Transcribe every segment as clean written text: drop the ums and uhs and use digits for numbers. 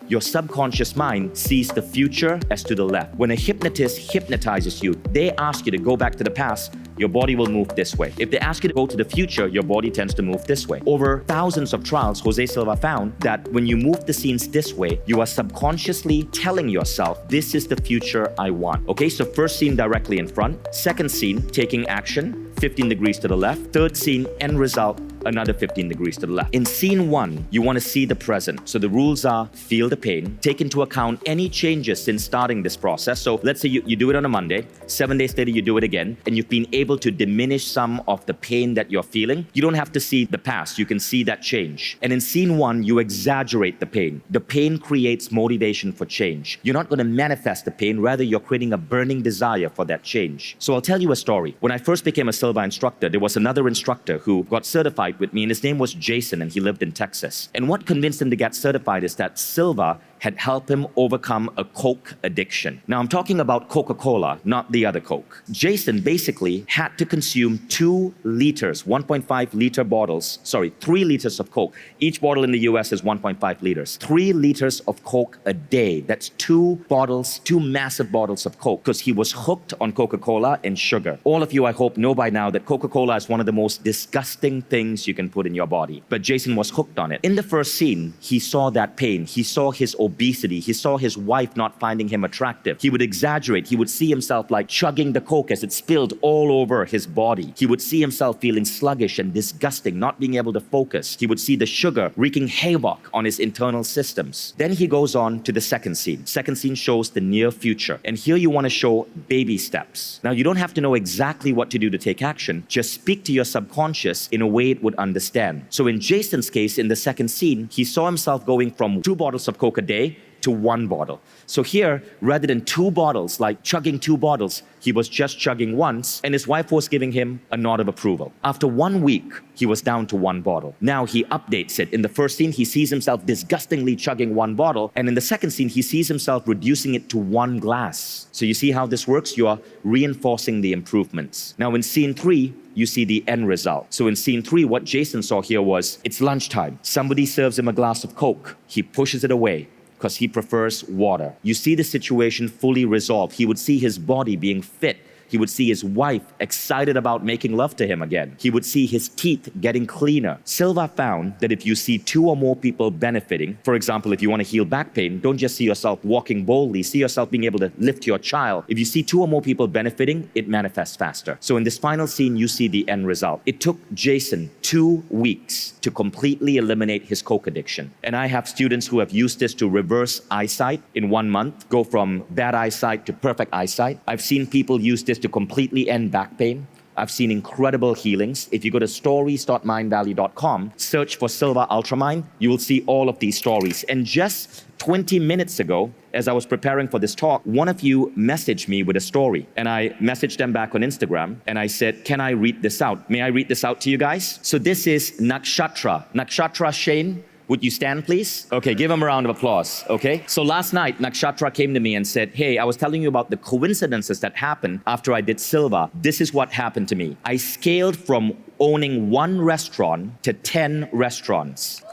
your subconscious mind sees the future as to the left. When a hypnotist hypnotizes you, they ask you to go back to the past, your body will move this way. If they ask you to go to the future, your body tends to move this way. Over thousands of trials, Jose Silva found that when you move the scenes this way, you are subconsciously telling yourself, this is the future I want. Okay, so first scene directly in front, second scene, taking action, 15 degrees to the left, third scene, end result, another 15 degrees to the left. In scene 1, you want to see the present. So the rules are feel the pain, take into account any changes since starting this process. So let's say you do it on a Monday, 7 days later you do it again, and you've been able to diminish some of the pain that you're feeling. You don't have to see the past, you can see that change. And in scene 1, you exaggerate the pain. The pain creates motivation for change. You're not going to manifest the pain, rather you're creating a burning desire for that change. So I'll tell you a story. When I first became a Silva instructor, there was another instructor who got certified with me, and his name was Jason, and he lived in Texas. And what convinced him to get certified is that Silva had helped him overcome a Coke addiction. Now I'm talking about Coca-Cola, not the other Coke. Jason basically had to consume 2 liters, 1.5 liter bottles, 3 liters of Coke. Each bottle in the US is 1.5 liters. 3 liters of Coke a day. That's 2 bottles, 2 massive bottles of Coke, because he was hooked on Coca-Cola and sugar. All of you, I hope, know by now that Coca-Cola is one of the most disgusting things you can put in your body. But Jason was hooked on it. In the first scene, he saw that pain. He saw his obesity. He saw his wife not finding him attractive. He would exaggerate. He would see himself like chugging the Coke as it spilled all over his body. He would see himself feeling sluggish and disgusting, not being able to focus. He would see the sugar wreaking havoc on his internal systems. Then he goes on to the second scene. Second scene shows the near future. And here you want to show baby steps. Now you don't have to know exactly what to do to take action. Just speak to your subconscious in a way it would understand. So in Jason's case, in the second scene, he saw himself going from 2 bottles of Coke a day to 1 bottle. So here, rather than 2 bottles, like chugging 2 bottles, he was just chugging once, and his wife was giving him a nod of approval. After 1 week, he was down to 1 bottle. Now he updates it. In the first scene, he sees himself disgustingly chugging 1 bottle, and in the second scene, he sees himself reducing it to 1 glass. So you see how this works? You are reinforcing the improvements. Now in scene 3, you see the end result. So in scene 3, what Jason saw here was, it's lunchtime. Somebody serves him a glass of Coke. He pushes it away because he prefers water. You see the situation fully resolved. He would see his body being fit. He would see his wife excited about making love to him again. He would see his teeth getting cleaner. Silva found that if you see 2 or more people benefiting, for example, if you want to heal back pain, don't just see yourself walking boldly, see yourself being able to lift your child. If you see 2 or more people benefiting, it manifests faster. So in this final scene, you see the end result. It took Jason 2 weeks to completely eliminate his Coke addiction. And I have students who have used this to reverse eyesight in 1 month, go from bad eyesight to perfect eyesight. I've seen people use this to completely end back pain. I've seen incredible healings. If you go to stories.mindvalley.com, search for Silva Ultramind, you will see all of these stories. And just 20 minutes ago, as I was preparing for this talk, one of you messaged me with a story. And I messaged them back on Instagram, and I said, can I read this out? May I read this out to you guys? So this is Nakshatra. Nakshatra Shane, would you stand, please? Okay, give him a round of applause, okay? So last night, Nakshatra came to me and said, hey, I was telling you about the coincidences that happened after I did Silva. This is what happened to me. I scaled from owning 1 restaurant to 10 restaurants.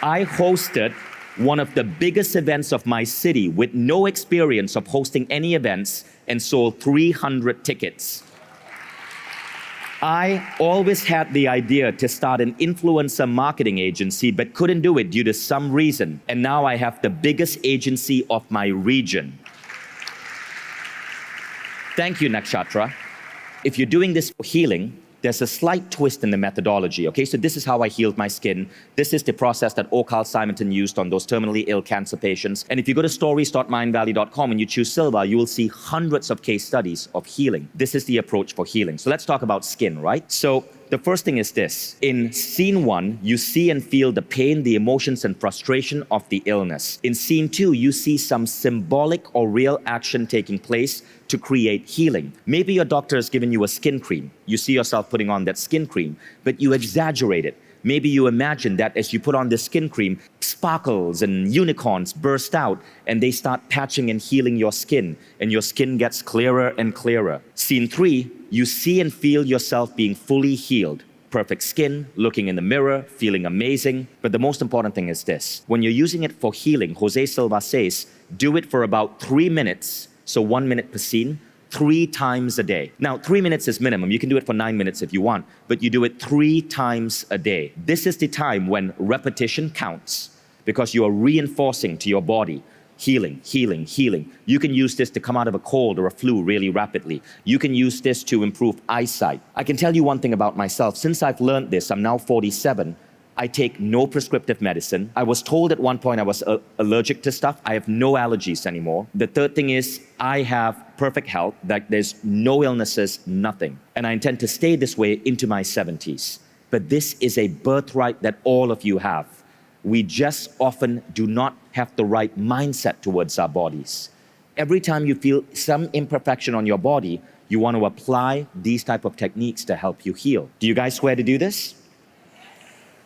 I hosted one of the biggest events of my city with no experience of hosting any events and sold 300 tickets. I always had the idea to start an influencer marketing agency, but couldn't do it due to some reason. And now I have the biggest agency of my region. Thank you, Nakshatra. If you're doing this for healing, there's a slight twist in the methodology, okay? So this is how I healed my skin. This is the process that Carl Simonton used on those terminally ill cancer patients. And if you go to stories.mindvalley.com and you choose Silva, you will see hundreds of case studies of healing. This is the approach for healing. So let's talk about skin, right? So the first thing is this. In scene 1, you see and feel the pain, the emotions, and frustration of the illness. In scene 2, you see some symbolic or real action taking place to create healing. Maybe your doctor has given you a skin cream. You see yourself putting on that skin cream, but you exaggerate it. Maybe you imagine that as you put on this skin cream, sparkles and unicorns burst out and they start patching and healing your skin, and your skin gets clearer and clearer. Scene 3, you see and feel yourself being fully healed, perfect skin, looking in the mirror, feeling amazing. But the most important thing is this. When you're using it for healing, Jose Silva says, do it for about 3 minutes, so 1 minute per scene, 3 times a day. Now, 3 minutes is minimum. You can do it for 9 minutes if you want, but you do it 3 times a day. This is the time when repetition counts because you are reinforcing to your body, healing, healing, healing. You can use this to come out of a cold or a flu really rapidly. You can use this to improve eyesight. I can tell you one thing about myself. Since I've learned this, I'm now 47, I take no prescriptive medicine. I was told at one point I was allergic to stuff. I have no allergies anymore. The third thing is I have perfect health, that there's no illnesses, nothing. And I intend to stay this way into my 70s. But this is a birthright that all of you have. We just often do not have the right mindset towards our bodies. Every time you feel some imperfection on your body, you want to apply these type of techniques to help you heal. Do you guys swear to do this?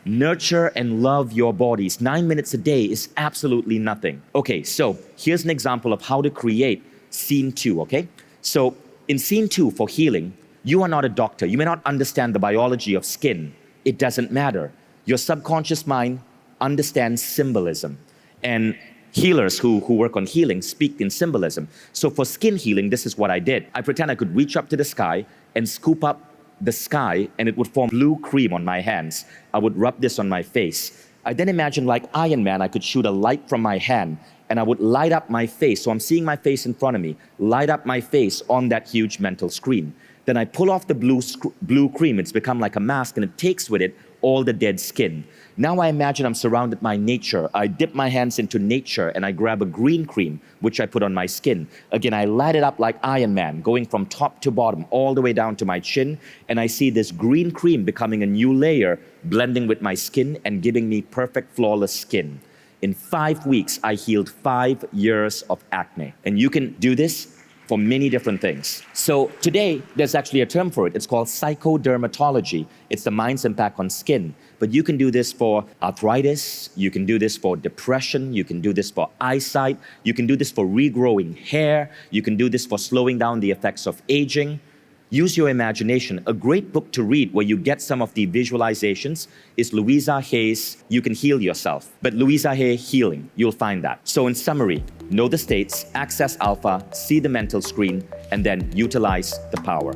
Nurture and love your bodies. 9 minutes a day is absolutely nothing. Okay, so here's an example of how to create scene 2, okay? So in scene 2 for healing, you are not a doctor. You may not understand the biology of skin. It doesn't matter. Your subconscious mind understands symbolism. And healers who work on healing speak in symbolism. So for skin healing, this is what I did. I pretend I could reach up to the sky and scoop up the sky and it would form blue cream on my hands. I would rub this on my face. I then imagined like Iron Man, I could shoot a light from my hand and I would light up my face. So I'm seeing my face in front of me, light up my face on that huge mental screen. Then I pull off the blue cream. It's become like a mask and it takes with it all the dead skin. Now I imagine I'm surrounded by nature. I dip my hands into nature and I grab a green cream, which I put on my skin. Again, I light it up like Iron Man, going from top to bottom, all the way down to my chin. And I see this green cream becoming a new layer, blending with my skin and giving me perfect, flawless skin. In 5 weeks, I healed 5 years of acne. And you can do this for many different things. So today, there's actually a term for it. It's called psychodermatology. It's the mind's impact on skin. But you can do this for arthritis, you can do this for depression, you can do this for eyesight, you can do this for regrowing hair, you can do this for slowing down the effects of aging. Use your imagination. A great book to read where you get some of the visualizations is Louisa Hay's You Can Heal Yourself. But Louisa Hay Healing, you'll find that. So in summary, know the states, access alpha, see the mental screen, and then utilize the power.